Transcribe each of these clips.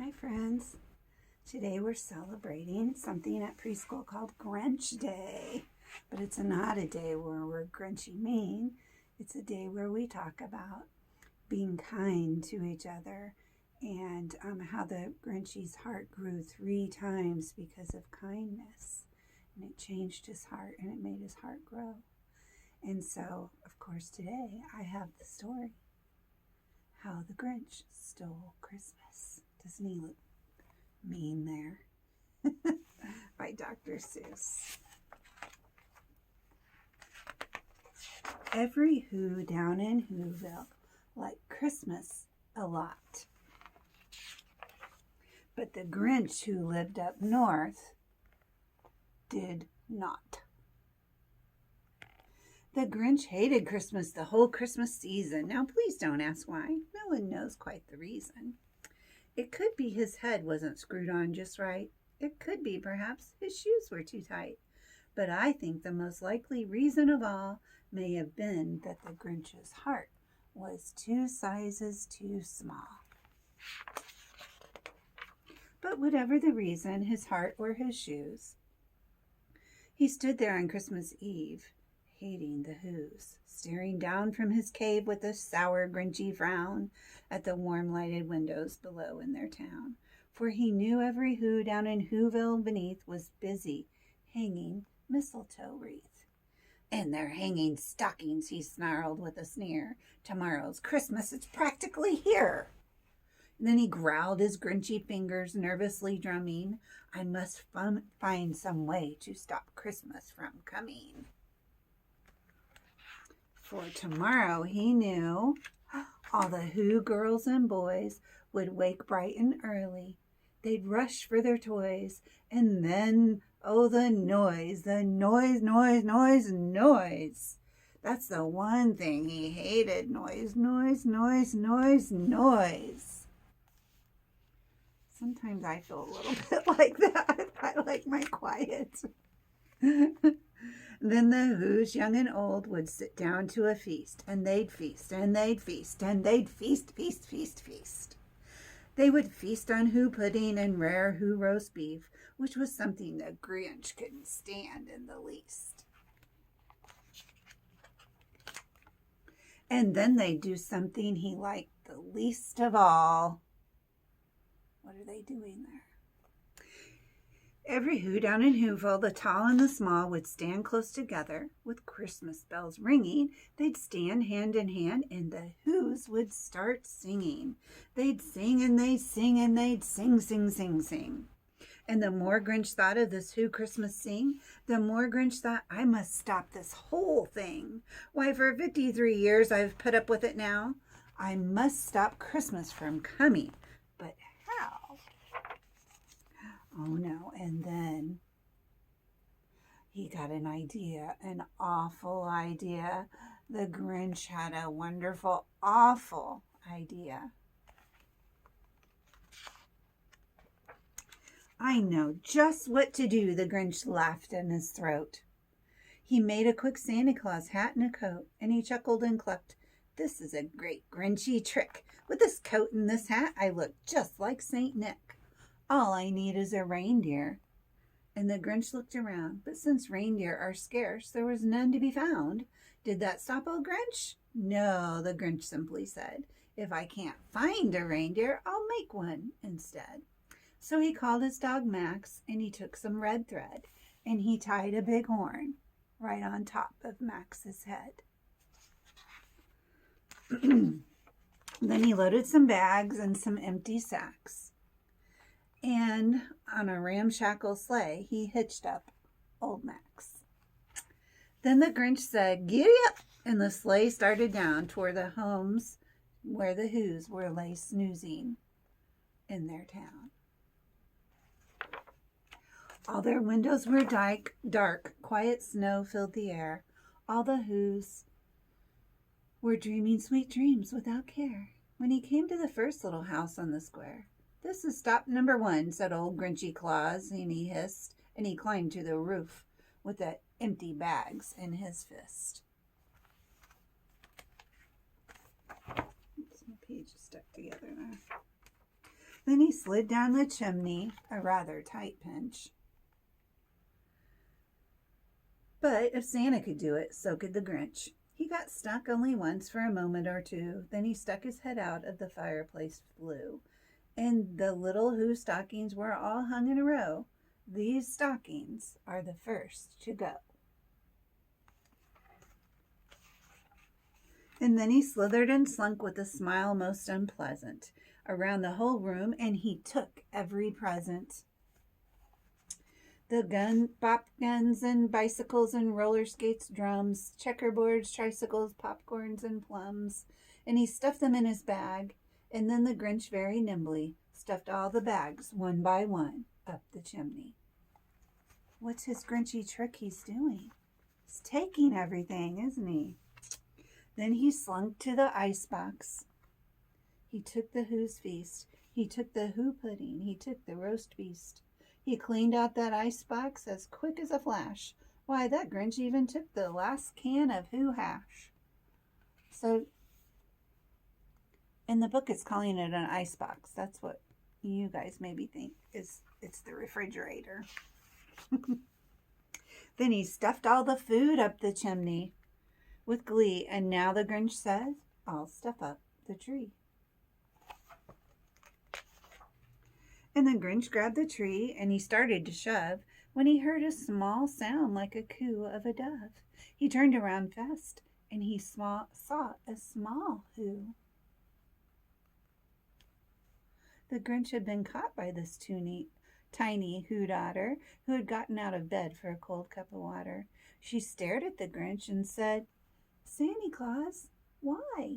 Hi friends, today we're celebrating something at preschool called Grinch Day, but it's not a day where we're Grinchy mean. It's a day where we talk about being kind to each other and how the Grinchy's heart grew 3 times because of kindness, and it changed his heart and it made his heart grow. And so, of course, today I have the story, How the Grinch Stole Christmas. Doesn't he look mean there? By Dr. Seuss. Every Who down in Whoville liked Christmas a lot. But the Grinch who lived up north did not. The Grinch hated Christmas the whole Christmas season. Now, please don't ask why. No one knows quite the reason. It could be his head wasn't screwed on just right. It could be, perhaps, his shoes were too tight. But I think the most likely reason of all may have been that the Grinch's heart was 2 sizes too small. But whatever the reason, his heart or his shoes, he stood there on Christmas Eve, hating the Whos, staring down from his cave with a sour, Grinchy frown at the warm lighted windows below in their town. For he knew every Who down in Whoville beneath was busy hanging mistletoe wreath. And they're hanging stockings, he snarled with a sneer. Tomorrow's Christmas, it's practically here. And then he growled his Grinchy fingers, nervously drumming. I must find some way to stop Christmas from coming. For tomorrow, he knew, all the Who girls and boys would wake bright and early. They'd rush for their toys, and then, oh, the noise, noise. That's the one thing he hated, noise. Sometimes I feel a little bit like that. I like my quiet. Then the Who's, young and old, would sit down to a feast, and they'd feast, and they'd feast, and they'd feast. They would feast on Who pudding and rare Who roast beef, which was something the Grinch couldn't stand in the least. And then they'd do something he liked the least of all. What are they doing there? Every Who down in Whoville, the tall and the small, would stand close together. With Christmas bells ringing, they'd stand hand in hand, and the Whos would start singing. They'd sing and they'd sing and they'd sing. And the more Grinch thought of this Who Christmas sing, the more Grinch thought, I must stop this whole thing. Why, for 53 years I've put up with it now. I must stop Christmas from coming. But how? Oh no, and then he got an idea, an awful idea. The Grinch had a wonderful, awful idea. I know just what to do, the Grinch laughed in his throat. He made a quick Santa Claus hat and a coat, and he chuckled and clucked, this is a great Grinchy trick. With this coat and this hat, I look just like Saint Nick. All I need is a reindeer. And the Grinch looked around, but since reindeer are scarce, there was none to be found. Did that stop old Grinch? No, the Grinch simply said. If I can't find a reindeer, I'll make one instead. So he called his dog Max, and he took some red thread, and he tied a big horn right on top of Max's head. Then he loaded some bags and some empty sacks. And on a ramshackle sleigh, he hitched up old Max. Then the Grinch said, giddy up, and the sleigh started down toward the homes where the Whos were lay snoozing in their town. All their windows were dark, quiet snow filled the air. All the Whos were dreaming sweet dreams without care. When he came to the first little house on the square, this is stop number 1, said old Grinchy Claus, and he hissed, and he climbed to the roof with the empty bags in his fist. Oops, my page is stuck together now. Then he slid down the chimney, a rather tight pinch. But if Santa could do it, so could the Grinch. He got stuck only once for a moment or two. Then he stuck his head out of the fireplace flue. And the little Who stockings were all hung in a row. These stockings are the first to go. And then he slithered and slunk with a smile most unpleasant around the whole room, and he took every present. The pop guns and bicycles and roller skates, drums, checkerboards, tricycles, popcorns, and plums. And he stuffed them in his bag. And then the Grinch very nimbly stuffed all the bags, one by one, up the chimney. What's his Grinchy trick he's doing? He's taking everything, isn't he? Then he slunk to the icebox. He took the Who's feast. He took the Who pudding. He took the roast beast. He cleaned out that icebox as quick as a flash. Why, that Grinch even took the last can of Who hash. So, in the book, it's calling it an icebox. That's what you guys maybe think it's the refrigerator. Then he stuffed all the food up the chimney with glee, and now the Grinch says, I'll stuff up the tree. And the Grinch grabbed the tree, and he started to shove when he heard a small sound like a coo of a dove. He turned around fast, and he saw a small Who. The Grinch had been caught by this tiny Who daughter who had gotten out of bed for a cold cup of water. She stared at the Grinch and said, Santa Claus, why?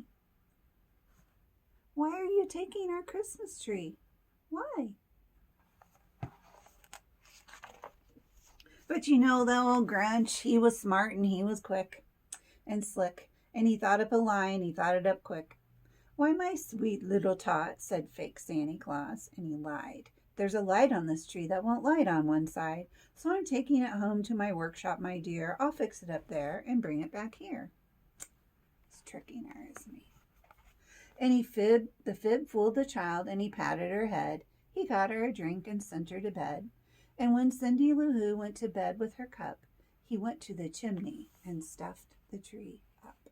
Why are you taking our Christmas tree? Why? But you know, the old Grinch, he was smart and he was quick and slick, and he thought up a lie and he thought it up quick. Why, my sweet little tot, said fake Santa Claus, and he lied. There's a light on this tree that won't light on one side, so I'm taking it home to my workshop, my dear. I'll fix it up there and bring it back here. He's tricking her, isn't he? And the fib fooled the child, and he patted her head. He got her a drink and sent her to bed. And when Cindy Lou Who went to bed with her cup, he went to the chimney and stuffed the tree up.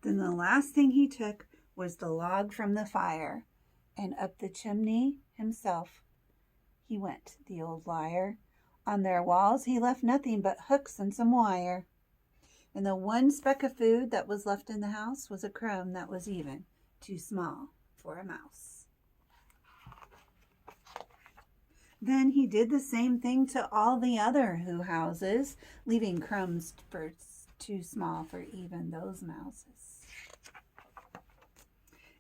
Then the last thing he took was the log from the fire, and up the chimney himself he went, the old liar. On their walls he left nothing but hooks and some wire. And the one speck of food that was left in the house was a crumb that was even too small for a mouse. Then he did the same thing to all the other Who houses, leaving crumbs too small for even those mouses.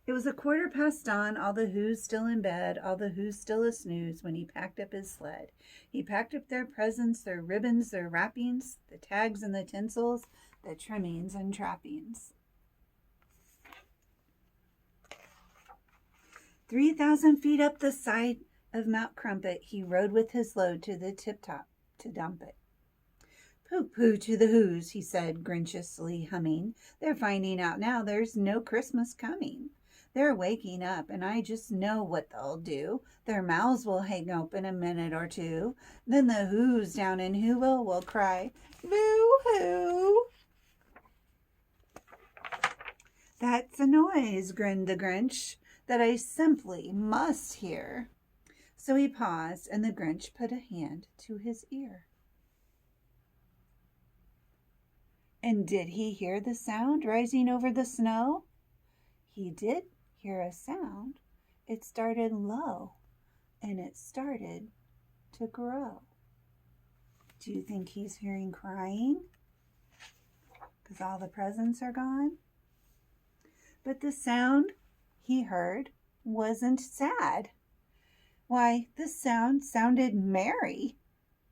It was 1/4 dawn, all the Who's still in bed, all the Who's still a snooze, when he packed up his sled. He packed up their presents, their ribbons, their wrappings, the tags and the tinsels, the trimmings and trappings. 3,000 feet up the side of Mount Crumpet, he rode with his load to the tip-top to dump it. Pooh-pooh to the Who's, he said, grinchiously humming. They're finding out now there's no Christmas coming. They're waking up, and I just know what they'll do. Their mouths will hang open a minute or two. Then the Who's down in Whoville will cry, Boo-hoo! That's a noise, grinned the Grinch, that I simply must hear. So he paused, and the Grinch put a hand to his ear. And did he hear the sound rising over the snow? He did hear a sound. It started low, and it started to grow. Do you think he's hearing crying? Because all the presents are gone? But the sound he heard wasn't sad. Why, the sound sounded merry.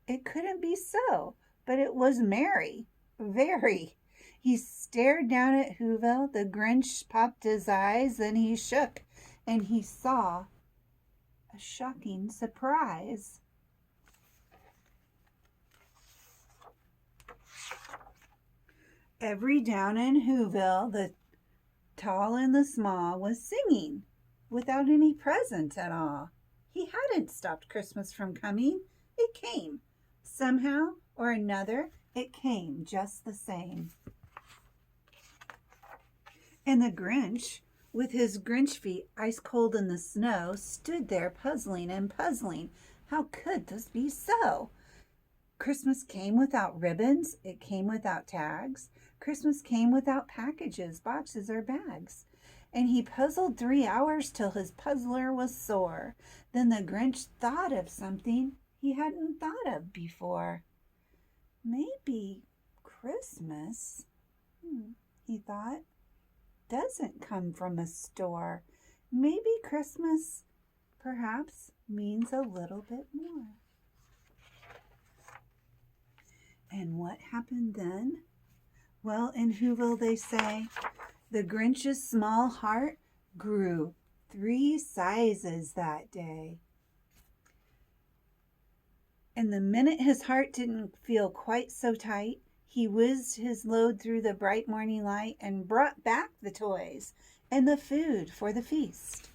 It couldn't be so, but it was merry. Very. He stared down at Whoville. The Grinch popped his eyes, then he shook, and he saw a shocking surprise. Every down in Whoville, the tall and the small, was singing. without any present at all. He hadn't stopped Christmas from coming. It came. Somehow or another, it came just the same. And the Grinch, with his Grinch feet ice cold in the snow, stood there puzzling and puzzling. How could this be so? Christmas came without ribbons. It came without tags. Christmas came without packages, boxes, or bags. And he puzzled 3 hours till his puzzler was sore. Then the Grinch thought of something he hadn't thought of before. Maybe Christmas, he thought, doesn't come from a store. Maybe Christmas perhaps means a little bit more. And what happened then? Well, in Whoville they say, the Grinch's small heart grew 3 sizes that day. And the minute his heart didn't feel quite so tight, he whizzed his load through the bright morning light and brought back the toys and the food for the feast.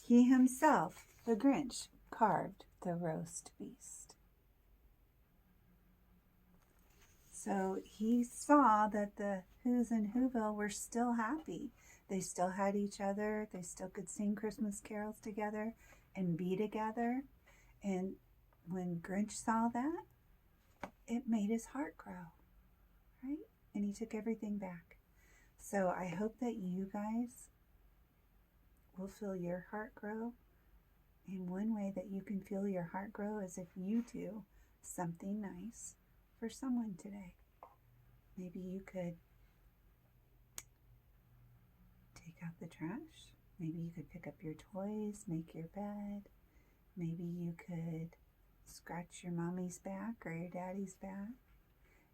He himself, the Grinch, carved the roast beast. So he saw that the Whos in Whoville were still happy. They still had each other. They still could sing Christmas carols together and be together. And when Grinch saw that, it made his heart grow, right? And he took everything back. So I hope that you guys will feel your heart grow. And one way that you can feel your heart grow is if you do something nice for someone today. Maybe you could take out the trash. Maybe you could pick up your toys, make your bed. Maybe you could scratch your mommy's back or your daddy's back.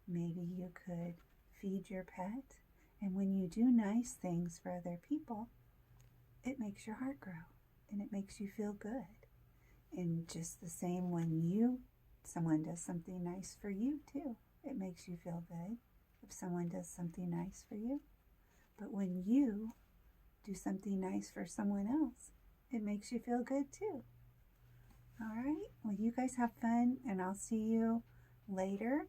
Maybe you could feed your pet. And when you do nice things for other people, it makes your heart grow and it makes you feel good. And just the same when someone does something nice for you too. It makes you feel good if someone does something nice for you. But when you do something nice for someone else, it makes you feel good too. All right. Well, you guys have fun, and I'll see you later.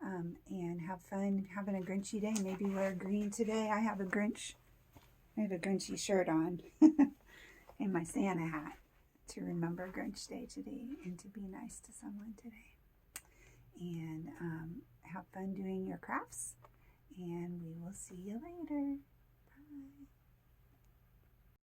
And have fun having a Grinchy day. Maybe wear green today. I have a Grinchy shirt on and my Santa hat to remember Grinch Day today and to be nice to someone today. And have fun doing your crafts. And we will see you later.